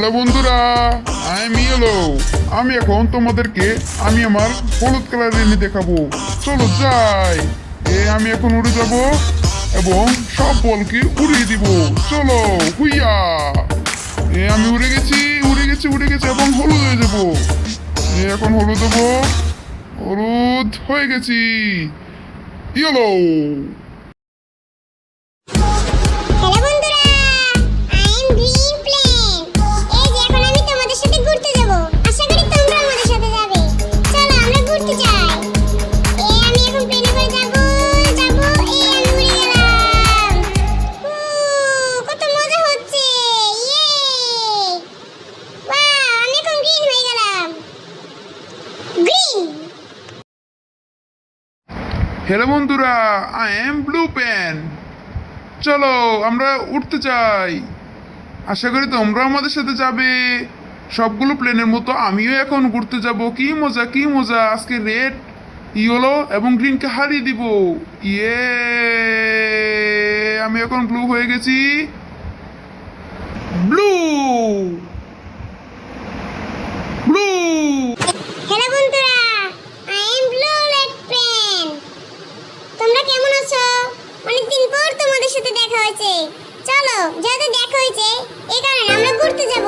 Hello বন্ধুরা, আমি এখন তোমাদেরকে আমার হলুদ কালার রেনি দেখাবো। চলো যাই। আমি এখন উড়ে যাব এবং সব বলকে উড়িয়ে দিব। চলো হুইয়া। আমি উড়ে গেছি এবং হলুদ হয়ে যাব। এখন হলুদ হবো, হলুদ হয়ে গেছি। ইয়েলো। হ্যালো বন্ধুরা, আই এম গ্রিন প্লেন। এই যে এখন আমি তোমাদের সাথে ঘুরতে যাব। আশা করি তোমরা আমাদের সাথে যাবে। চলো আমরা ঘুরতে যাই। আমি এখন প্লেনে করে যাব। আমি উড়ে গেলাম। কত মজা হচ্ছে। ইয়ে! ওয়াও, আমি এখন গ্রিন হয়ে গেলাম। গ্রিন। হ্যালো বন্ধুরা, আই এম ব্লু পেন। চলো আমরা উঠতে চাই। আশা করি তোমরা আমাদের সাথে যাবে। সবগুলো প্লেনের মতো আমিও এখন ঘুরতে যাব। কি মজা কি মজা। আজকে রেড, ইয়েলো এবং গ্রিনকে হারিয়ে দিব। ইয়ে, আমি এখন ব্লু হয়ে গেছি। Blue blue. হ্যালো বন্ধুরা, I am blue red pen. তোমরা কেমন আছো? অনেকদিন পর তোমাদের সাথে দেখা হয়েছে। চলো, যেহেতু দেখা হয়েছে এই কারণে আমরা ঘুরতে যাব।